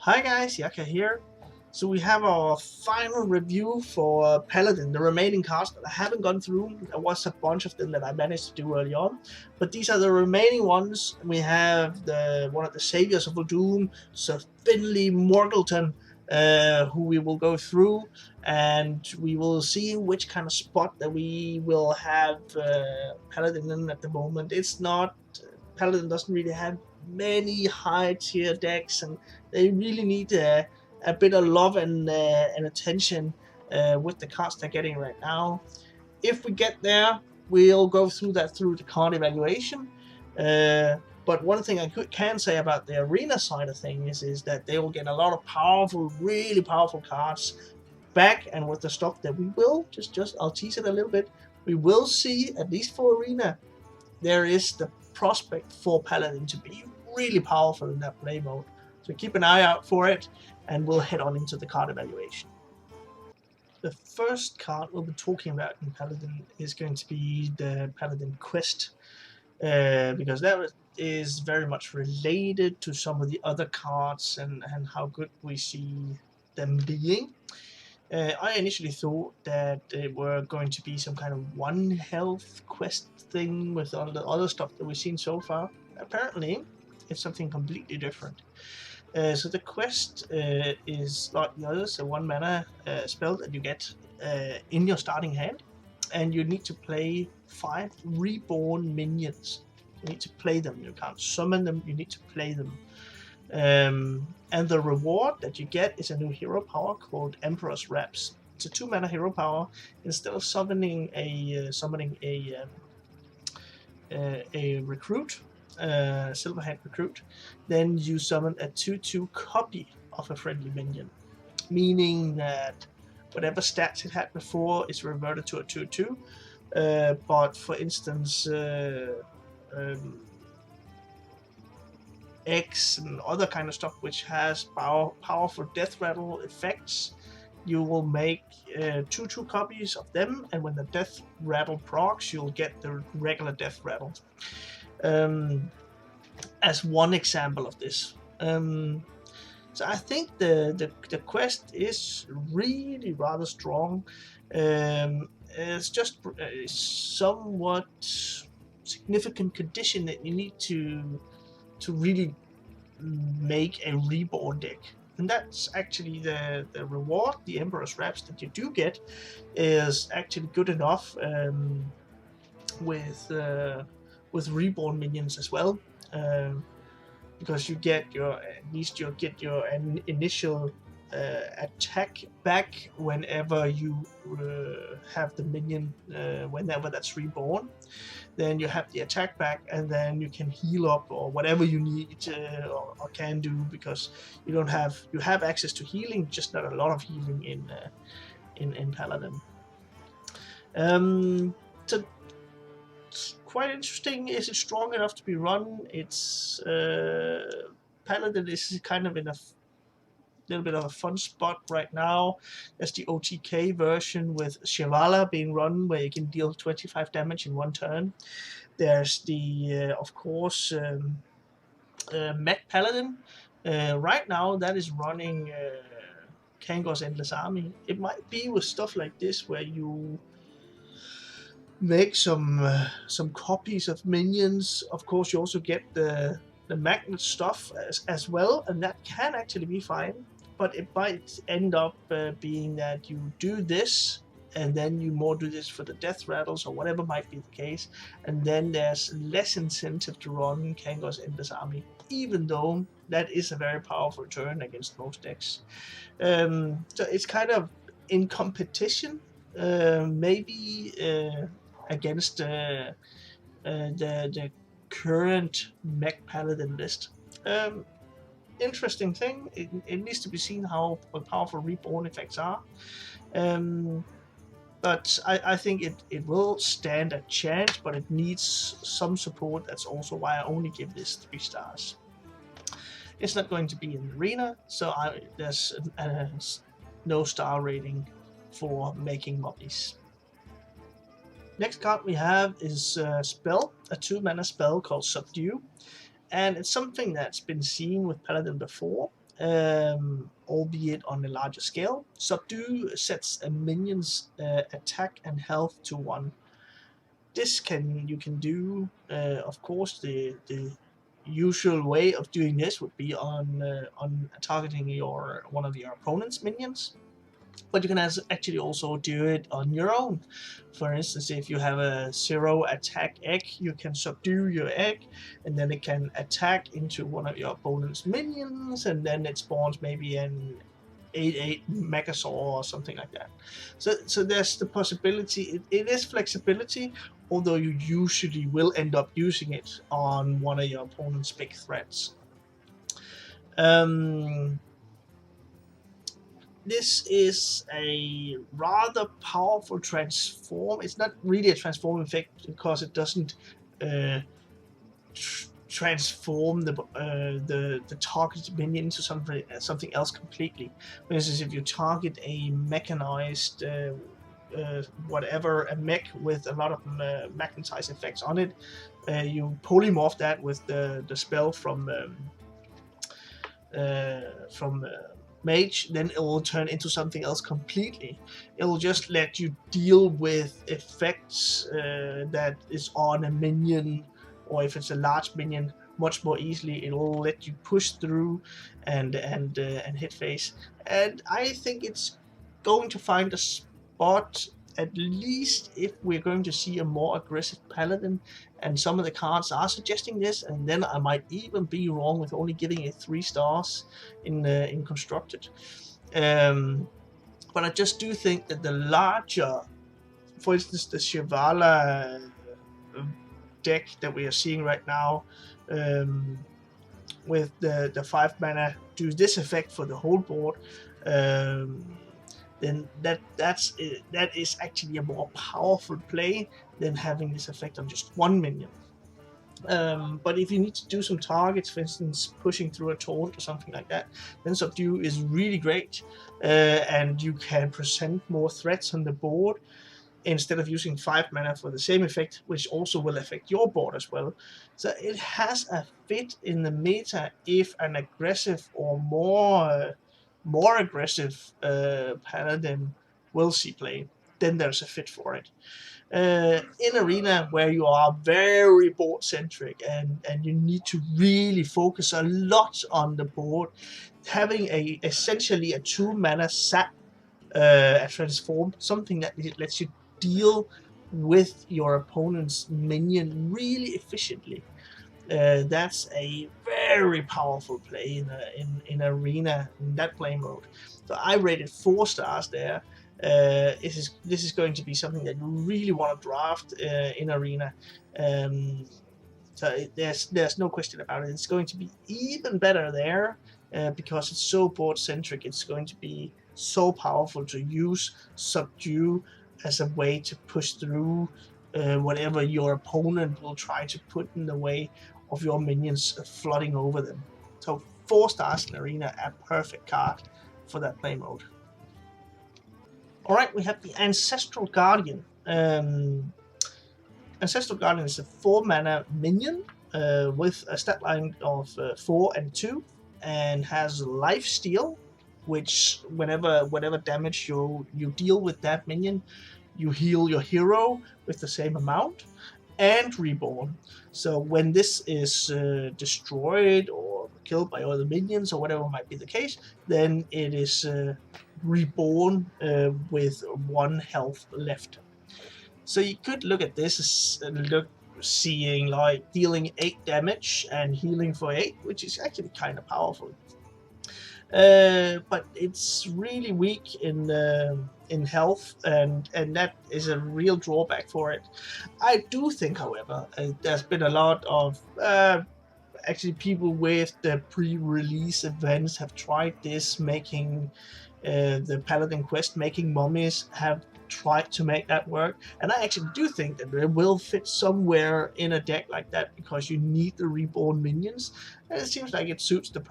Hi guys, Yacca here. So we have our final review for Paladin, the remaining cards that I haven't gone through. There was a bunch of them that I managed to do early on, but these are the remaining ones. We have the one of the saviors of Uldum, Sir Finley Morgleton, who we will go through, and we will see which kind of spot that we will have Paladin in at the moment. It's not Paladin doesn't really have many high tier decks, and they really need a bit of love and attention with the cards they're getting right now. If we get there, we'll go through that through the card evaluation. But one thing I can say about the arena side of things is that they will get a lot of powerful, really powerful cards back, and with the stuff that we will just I'll tease it a little bit. We will see, at least for arena, there is the prospect for Paladin to be really powerful in that play mode. So keep an eye out for it, and we'll head on into the card evaluation. The first card we'll be talking about in Paladin is going to be the Paladin Quest, because that is very much related to some of the other cards and how good we see them being. I initially thought that they were going to be some kind of one health quest thing with all the other stuff that we've seen so far. Apparently, it's something completely different. So the quest is like the others, a 1 mana spell that you get in your starting hand, and you need to play 5 reborn minions. You need to play them. You can't summon them. You need to play them. And the reward that you get is a new hero power called Emperor's Wraps. It's a 2 mana hero power. Instead of summoning a recruit, Silverhand recruit, then you summon a 2/2 copy of a friendly minion, meaning that whatever stats it had before is reverted to a 2/2. But for instance, X and other kind of stuff which has powerful death rattle effects, you will make 2/2 copies of them, and when the death rattle procs, you'll get the regular death rattle. As one example of this. So I think the quest is really rather strong. It's just a somewhat significant condition that you need to really make a reborn deck, and that's actually the reward. The Emperor's Wraps that you do get is actually good enough with reborn minions as well, because you get your initial attack back whenever you have the minion, whenever that's reborn. Then you have the attack back, and then you can heal up or whatever you need or can do, because you have access to healing, just not a lot of healing in Paladin. So it's quite interesting. Is it strong enough to be run? It's Paladin is kind of in a little bit of a fun spot right now. There's the OTK version with Shivala being run, where you can deal 25 damage in 1 turn. There's the, of course, Mech Paladin. Right now, that is running Kangor's Endless Army. It might be with stuff like this where you make some copies of minions. Of course, you also get the magnet stuff as well, and that can actually be fine. But it might end up being that you do this, and then you more do this for the death rattles or whatever might be the case, and then there's less incentive to run Kangor's Endless Army, even though that is a very powerful turn against most decks. So it's kind of in competition, maybe against the current Mech Paladin list. Interesting thing. It needs to be seen how powerful reborn effects are. But I think it will stand a chance, but it needs some support. That's also why I only give this 3 stars. It's not going to be in the arena, so there's no star rating for making mummies. Next card we have is a spell, a 2 mana spell called Subdue, and it's something that's been seen with Paladin before. albeit on a larger scale. Subdue sets a minion's attack and health to 1. This you can do, of course, the usual way of doing this would be on targeting one of your opponent's minions, but you can actually also do it on your own. For instance, if you have a 0 attack egg, you can subdue your egg, and then it can attack into one of your opponent's minions, and then it spawns maybe an 8/8 Megasaur or something like that. So there's the possibility. It is flexibility, although you usually will end up using it on one of your opponent's big threats. This is a rather powerful transform. It's not really a transform effect because it doesn't transform the targeted minion into something else completely. For instance, if you target a mechanized whatever, a mech with a lot of magnetized effects on it, you polymorph that with the spell from Mage, then it will turn into something else completely. It will just let you deal with effects that is on a minion, or if it's a large minion, much more easily. It will let you push through and hit face. And I think it's going to find a spot, at least if we're going to see a more aggressive Paladin, and some of the cards are suggesting this, and then I might even be wrong with only giving it 3 stars in Constructed. But I just do think that the larger, for instance, the Shivala deck that we are seeing right now, with the 5 mana do this effect for the whole board, then that is actually a more powerful play than having this effect on just 1 minion. But if you need to do some targets, for instance, pushing through a taunt or something like that, then Subdue is really great, and you can present more threats on the board instead of using 5 mana for the same effect, which also will affect your board as well. So it has a fit in the meta if an aggressive or more aggressive Paladin will see play, then there's a fit for it. In Arena, where you are very board centric and you need to really focus a lot on the board, having essentially a 2 mana sap, a transform, something that lets you deal with your opponent's minion really efficiently, that's a very powerful play in Arena, in that play mode. So I rated 4 stars there. This is going to be something that you really want to draft in Arena. So there's no question about it. It's going to be even better there because it's so board centric. It's going to be so powerful to use Subdue as a way to push through whatever your opponent will try to put in the way of your minions flooding over them. So 4 stars in Arena, a perfect card for that play mode. Alright, we have the Ancestral Guardian. Ancestral Guardian is a 4 mana minion with a stat line of 4 and 2, and has Lifesteal, which whatever damage you deal with that minion, you heal your hero with the same amount, and Reborn. So when this is destroyed or killed by other minions or whatever might be the case, then it is reborn with 1 health left. So you could look at this as seeing like dealing 8 damage and healing for 8, which is actually kind of powerful. But it's really weak in health, and that is a real drawback for it. I do think, however, there's been a lot of actually people with the pre-release events have tried this, making the Paladin quest, making mummies, have tried to make that work, and I actually do think that it will fit somewhere in a deck like that, because you need the reborn minions, and it seems like it suits the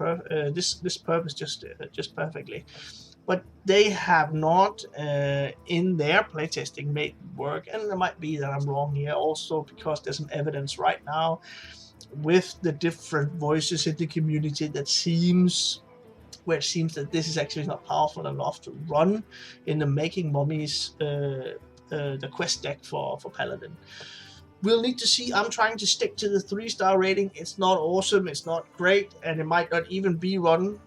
this purpose just perfectly. But they have not in their playtesting made it work, and it might be that I'm wrong here also, because there's some evidence right now with the different voices in the community that seems where it seems that this is actually not powerful enough to run in the MicroMami's the quest deck for Paladin. We'll need to see. I'm trying to stick to the 3-star rating. It's not awesome, it's not great, and it might not even be run.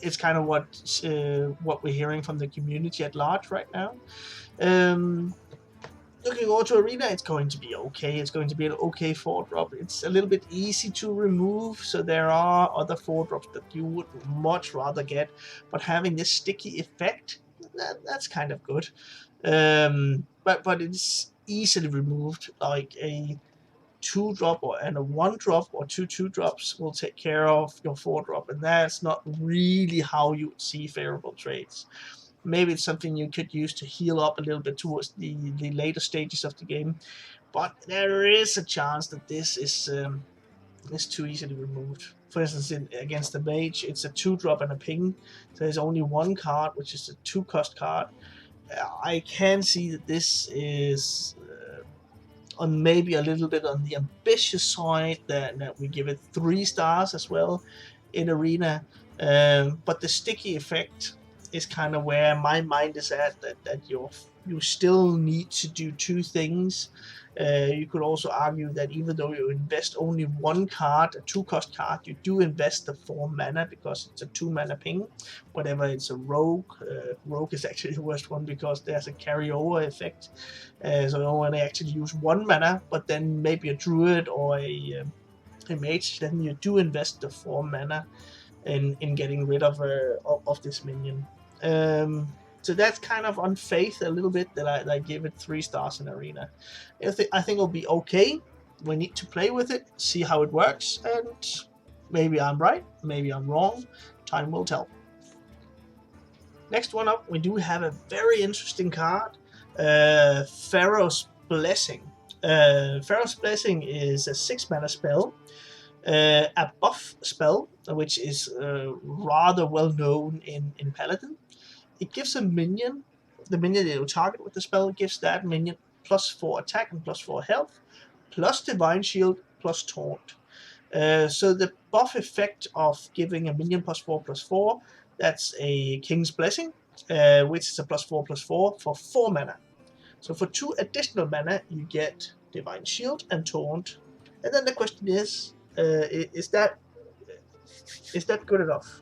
It's kind of what we're hearing from the community at large right now. Looking over to Arena, it's going to be okay. It's going to be an okay 4-drop. It's a little bit easy to remove, so there are other 4-drops that you would much rather get. But having this sticky effect, that's kind of good. But it's easily removed. Like a 2-drop and a 1-drop or 2-2-drops will take care of your 4-drop, and that's not really how you see favorable trades. Maybe it's something you could use to heal up a little bit towards the later stages of the game, but there is a chance that this is too easily removed. For instance, against the mage, it's a 2-drop and a ping. So there's only one card, which is a 2-cost card. I can see that this is on maybe a little bit on the ambitious side, that we give it 3 stars as well in Arena. But the sticky effect is kind of where my mind is at, that you still need to do 2 things. You could also argue that even though you invest only 1 card, a 2-cost card, you do invest the 4 mana because it's a 2 mana ping. Whatever it's a rogue, rogue is actually the worst one because there's a carryover effect. So you only actually use 1 mana, but then maybe a druid or a mage, then you do invest the 4 mana in getting rid of this minion. So that's kind of on faith a little bit that I give it 3 stars in Arena. I think it'll be okay. We need to play with it, see how it works, and maybe I'm right, maybe I'm wrong. Time will tell. Next one up, we do have a very interesting card, Pharaohs Blessing. Pharaohs Blessing is a 6-mana spell, a buff spell, which is rather well known in Paladin. It gives a minion, the minion that you target with the spell, gives that minion +4 attack and +4 health, plus Divine Shield, plus Taunt. So the buff effect of giving a minion +4/+4, that's a King's Blessing, which is a +4/+4 for 4 mana. So for 2 additional mana, you get Divine Shield and Taunt. And then the question is that good enough?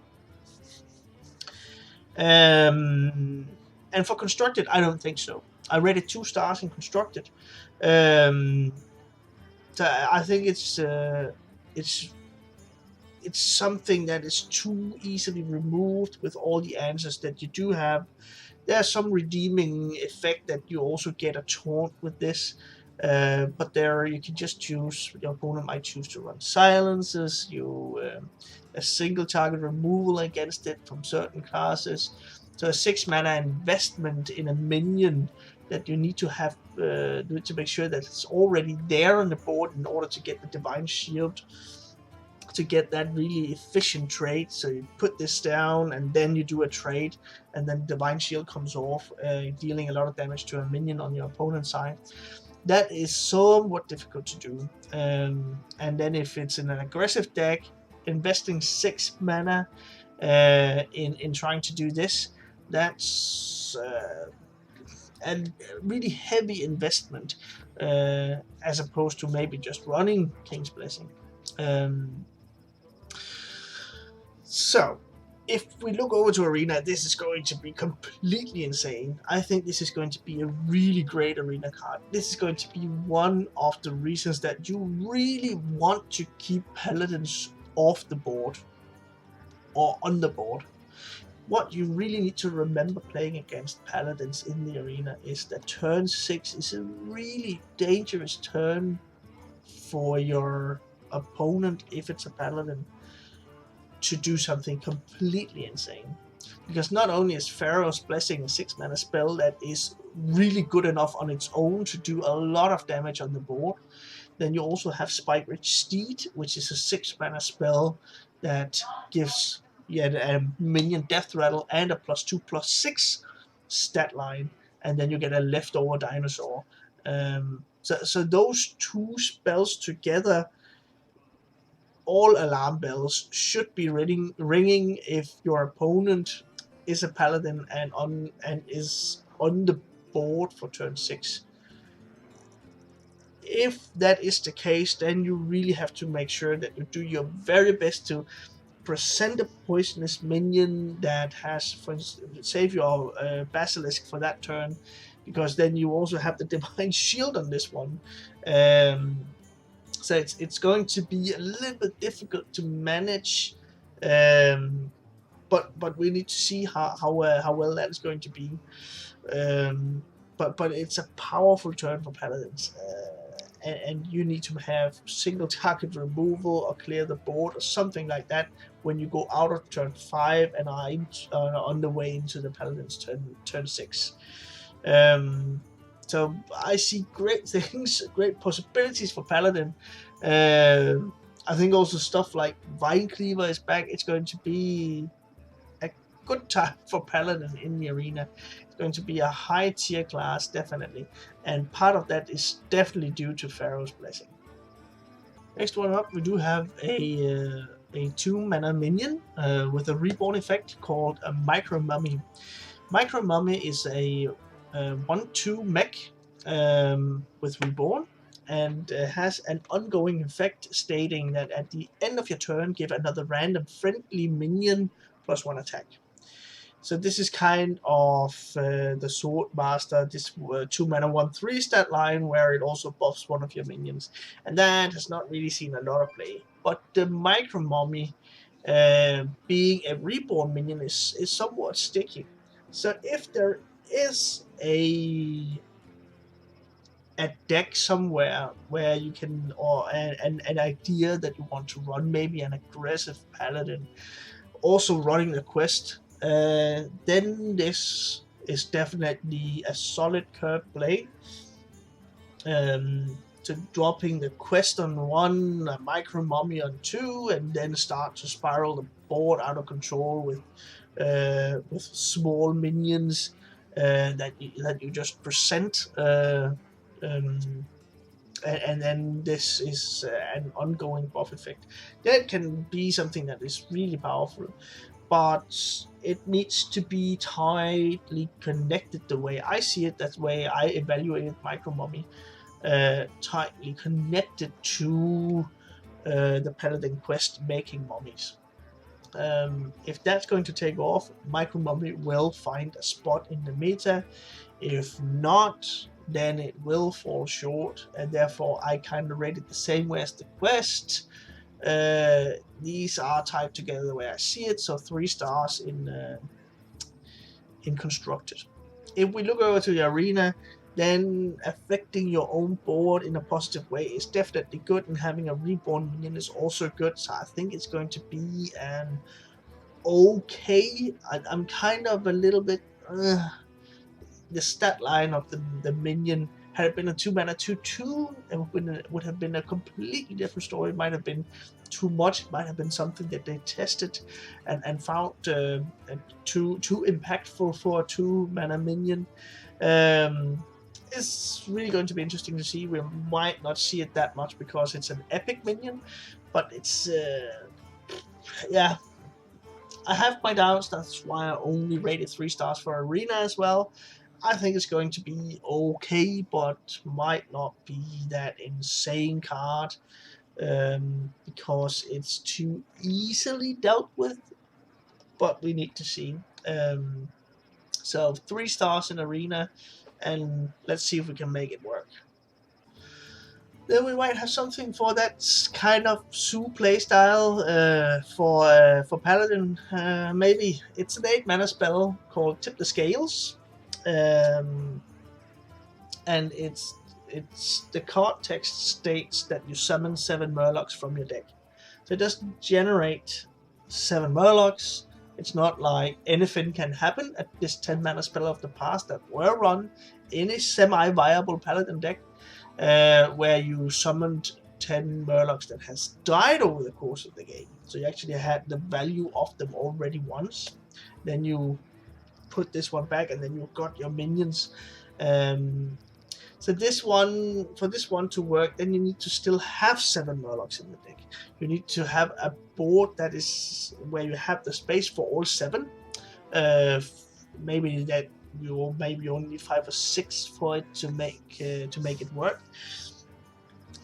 And for Constructed, I don't think so. I rated 2 stars in Constructed. So I think it's something that is too easily removed with all the answers that you do have. There's some redeeming effect that you also get a taunt with this. But there you can just choose, your opponent might choose to run silences, a single target removal against it from certain classes. So a 6 mana investment in a minion that you need to have to make sure that it's already there on the board in order to get the Divine Shield, to get that really efficient trade. So you put this down and then you do a trade, and then Divine Shield comes off, dealing a lot of damage to a minion on your opponent's side. That is somewhat difficult to do. And then if it's in an aggressive deck, investing 6 mana in trying to do this, that's a really heavy investment, as opposed to maybe just running King's Blessing. So if we look over to Arena, this is going to be completely insane. I think this is going to be a really great Arena card. This is going to be one of the reasons that you really want to keep Paladins off the board or on the board. What you really need to remember playing against Paladins in the Arena is that turn 6 is a really dangerous turn for your opponent if it's a Paladin to do something completely insane. Because not only is Pharaoh's Blessing a 6 mana spell that is really good enough on its own to do a lot of damage on the board, then you also have Spike Rich Steed, which is a 6 mana spell that gives a minion Death Rattle and a +2/+6 stat line, and then you get a leftover dinosaur. So those 2 spells together all alarm bells should be ringing if your opponent is a paladin and is on the board for turn 6. If that is the case, then you really have to make sure that you do your very best to present a poisonous minion that has, for instance, save your basilisk for that turn, because then you also have the divine shield on this one. So it's going to be a little bit difficult to manage, but we need to see how well that is going to be. But it's a powerful turn for paladins, and you need to have single target removal or clear the board or something like that when you go out of turn 5 and are on the way into the paladin's turn 6. So I see great things, great possibilities for paladin. I think also stuff like Vine Cleaver is back. It's going to be a good time for paladin in the arena. It's going to be a high tier class, definitely, and part of that is definitely due to Pharaoh's Blessing. Next one up, we do have a 2-mana minion with a reborn effect called a MicroMami. MicroMami is a 1/2 mech with reborn, and has an ongoing effect stating that at the end of your turn, give another random friendly minion +1 attack. So this is kind of the Sword Master, this 2-mana 1/3 stat line, where it also buffs one of your minions, and that has not really seen a lot of play. But the MicroMami, being a reborn minion, is somewhat sticky. So if there is a deck somewhere where you can, or an idea that you want to run, maybe an aggressive paladin, also running the quest, then this is definitely a solid curve play. To dropping the quest on 1, a MicroMami on 2, and then start to spiral the board out of control with small minions that you just present. And then this is an ongoing buff effect. That can be something that is really powerful, but it needs to be tightly connected the way I see it. That's the way I evaluated MicroMami. Tightly connected to the Paladin quest making mummies. If that's going to take off, MicroMami will find a spot in the meta. If not, then it will fall short, and therefore I kind of rate it the same way as the quest. These are tied together the way I see it, so 3 stars in constructed. If we look over to the arena, then affecting your own board in a positive way is definitely good, and having a reborn minion is also good, so I think it's going to be an okay. I'm kind of a little bit the stat line of the minion. Had it been a 2-mana 2/2, it would have been a completely different story. It might have been too much. It might have been something that they tested and found too impactful for a 2-mana minion. It's really going to be interesting to see. We might not see it that much because it's an epic minion, but it's yeah. I have my doubts. That's why I only rated 3 stars for arena as well. I think it's going to be okay, but might not be that insane card, because it's too easily dealt with. But we need to see. So 3 stars in arena, and let's see if we can make it work. Then we might have something for that kind of Zoo playstyle for Paladin. Maybe it's an 8-mana spell called Tip the Scales. And it's the card text states that you summon 7 Murlocs from your deck. So it doesn't generate 7 Murlocs. It's not like anything can happen at this 10-mana spell of the past that were run in a semi-viable Paladin deck, where you summoned 10 Murlocs that has died over the course of the game. So you actually had the value of them already once. Then you put this one back, and then you got your minions. So this one, for this one to work, then you need to still have 7 Murlocs in the deck. You need to have a board that is where you have the space for all 7. Maybe that you will maybe only need 5 or 6 for it to make it work.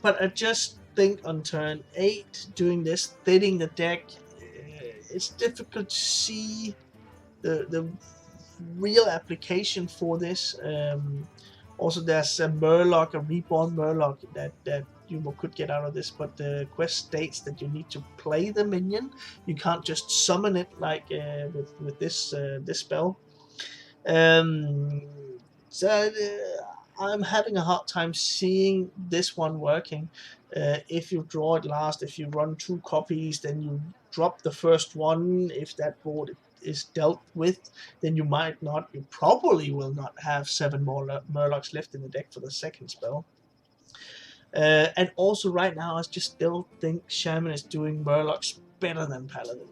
But I just think on turn 8, doing this, thinning the deck, it's difficult to see the real application for this. Also, there's a Murloc, a reborn Murloc that you could get out of this, but the quest states that you need to play the minion. You can't just summon it like with this spell. So I'm having a hard time seeing this one working. If you draw it last, if you run 2 copies, then you drop the first one. If that board is dealt with, then you might not, you probably will not have 7 more Murlocs left in the deck for the second spell. And also right now, I just still think Shaman is doing Murlocs better than Paladin.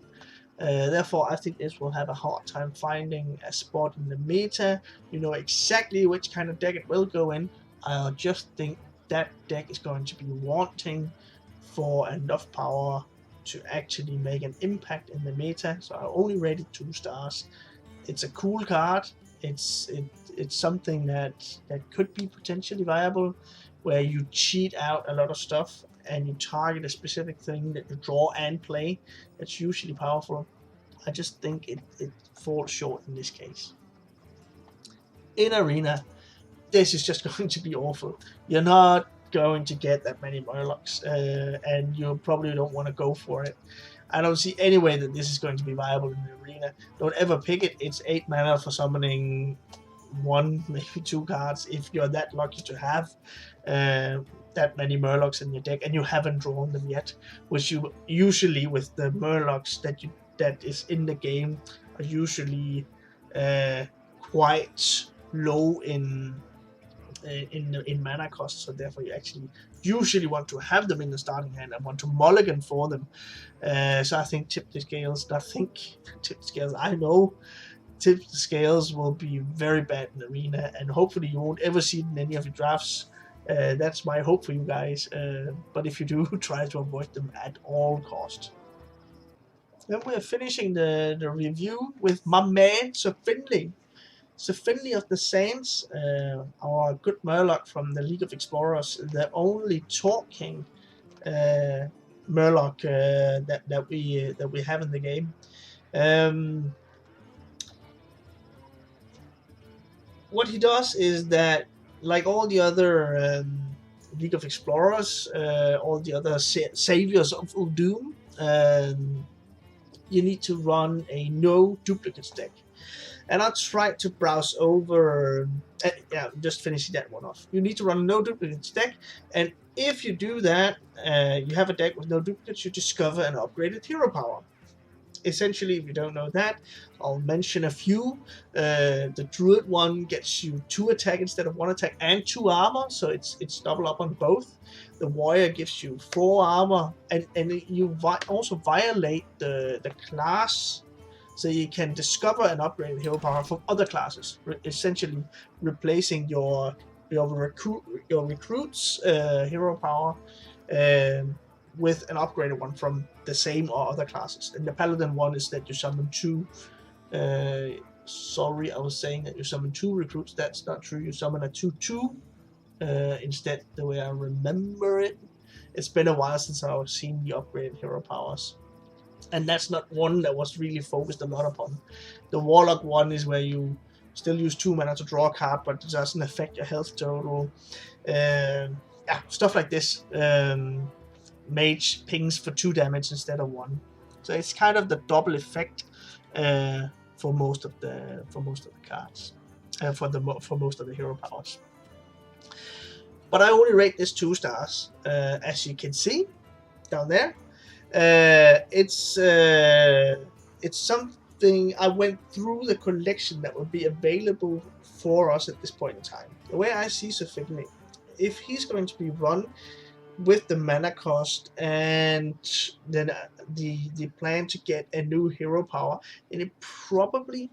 Therefore, I think this will have a hard time finding a spot in the meta. You know exactly which kind of deck it will go in. I just think that deck is going to be wanting for enough power to actually make an impact in the meta. So I only rate it 2 stars. It's a cool card. It's something that could be potentially viable, where you cheat out a lot of stuff and you target a specific thing that you draw and play. That's usually powerful. I just think it falls short in this case. In Arena, this is just going to be awful. You're not going to get that many Murlocs, and you probably don't want to go for it. I don't see any way that this is going to be viable in the Arena. Don't ever pick it. It's 8 mana for summoning 1, maybe 2 cards if you're that lucky to have that many Murlocs in your deck and you haven't drawn them yet, which you usually, with the Murlocs that is in the game, are usually quite low in mana cost, so therefore you actually usually want to have them in the starting hand and want to mulligan for them. So I think tip the scales. I know tip the scales will be very bad in Arena, and hopefully you won't ever see it in any of your drafts. That's my hope for you guys. But if you do, try to avoid them at all cost. Then we're finishing the review with my man, Sir Finley. So Finley of the Sands, our good Murloc from the League of Explorers, the only talking Murloc that we have in the game. What he does is that, like all the other League of Explorers, all the other saviors of Uldum, you need to run a no duplicates deck. And I tried to browse over, just finishing that one off. You need to run a no duplicates deck, and if you do that, you have a deck with no duplicates, you discover an upgraded hero power. Essentially, if you don't know that, I'll mention a few. The Druid one gets you 2 attack instead of 1 attack and 2 armor, so it's double up on both. The Warrior gives you 4 armor, and you also violate the class, so you can discover an upgraded hero power from other classes, essentially replacing your recruit's hero power with an upgraded one from the same or other classes. And the Paladin one is that you summon 2. Sorry, I was saying that you summon 2 recruits. That's not true. You summon a 2/2 instead, the way I remember it. It's been a while since I've seen the upgraded hero powers. And that's not one that was really focused a lot upon. The Warlock one is where you still use 2 mana to draw a card, but it doesn't affect your health total. Stuff like this. Mage pings for 2 damage instead of 1. So it's kind of the double effect for most of the cards, for most of the hero powers. But I only rate this 2 stars, as you can see down there. It's something I went through the collection that would be available for us at this point in time. The way I see Sir Finley, if he's going to be run with the mana cost and then the plan to get a new hero power, then it probably,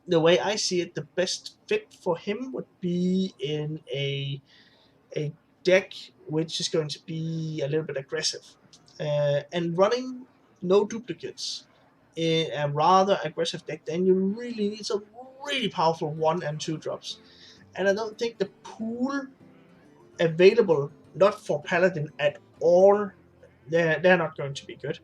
the way I see it, the best fit for him would be in a a deck which is going to be a little bit aggressive and running no duplicates in a rather aggressive deck, then you really need some really powerful 1 and 2 drops. And I don't think the pool available, not for Paladin at all, they're not going to be good.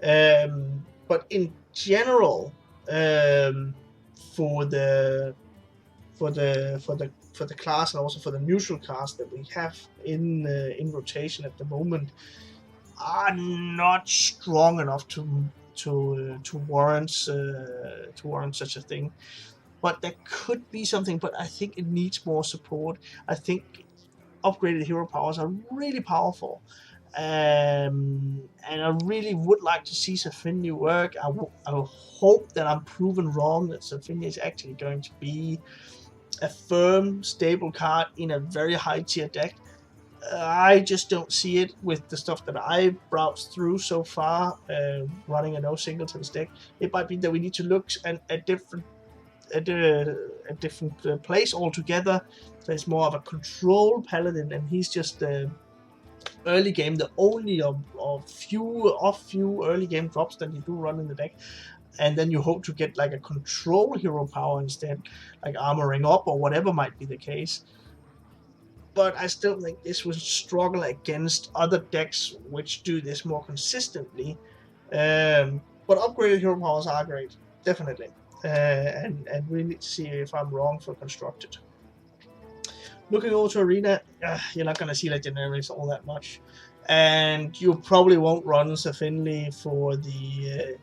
But in general, for the class and also for the neutral class that we have in rotation at the moment, are not strong enough to warrant such a thing. But there could be something, but I think it needs more support. I think upgraded hero powers are really powerful. And I really would like to see Sir Finley work. I hope that I'm proven wrong, that Sir Finley is actually going to be a firm, stable card in a very high tier deck. I just don't see it with the stuff that I've browsed through so far, running a no singletons deck. It might be that we need to look at a different place altogether. So it's more of a control Paladin, and he's just early game the only of few early game drops that you do run in the deck, and then you hope to get like a control hero power instead, like armoring up or whatever might be the case. But I still think this will struggle against other decks which do this more consistently. But upgraded hero powers are great, definitely. And we need to see if I'm wrong for constructed. Looking over to Arena, you're not going to see legendaries all that much. And you probably won't run Sir Finley for the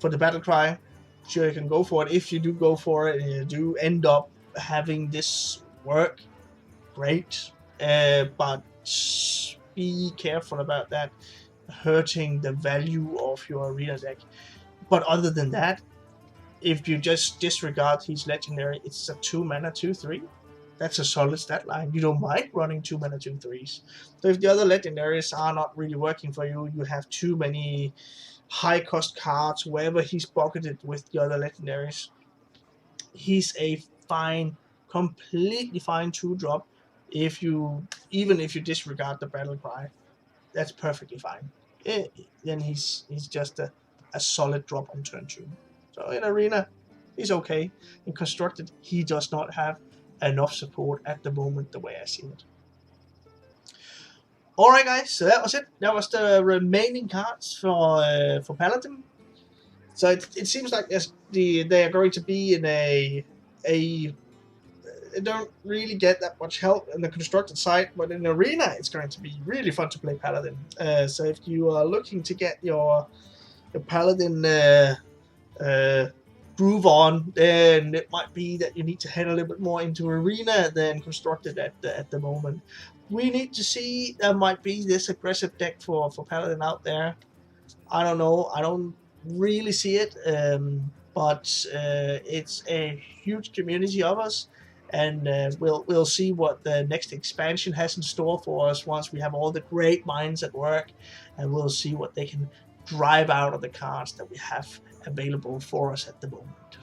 battle cry. Sure, you can go for it. If you do go for it and you do end up having this work, great. But be careful about that hurting the value of your Arena deck. But other than that, if you just disregard his legendary, it's a 2 mana 2/3. That's a solid stat line. You don't mind running 2 mana 2/3s. So if the other legendaries are not really working for you, you have too many high cost cards wherever he's bucketed with the other legendaries, he's a fine, completely fine 2-drop. Even if you disregard the battle cry, that's perfectly fine. Then he's just a solid drop on turn 2. So in Arena, he's okay. In Constructed, he does not have enough support at the moment, the way I see it. Alright guys, so that was it. That was the remaining cards for Paladin. So it seems like they are going to be in a they don't really get that much help in the constructed side, but in Arena it's going to be really fun to play Paladin. So if you are looking to get your Paladin groove on, then it might be that you need to head a little bit more into Arena than constructed at the moment. We need to see. There might be this aggressive deck for Paladin out there. I don't know. I don't really see it, but it's a huge community of us, and we'll see what the next expansion has in store for us once we have all the great minds at work, and we'll see what they can drive out of the cards that we have available for us at the moment.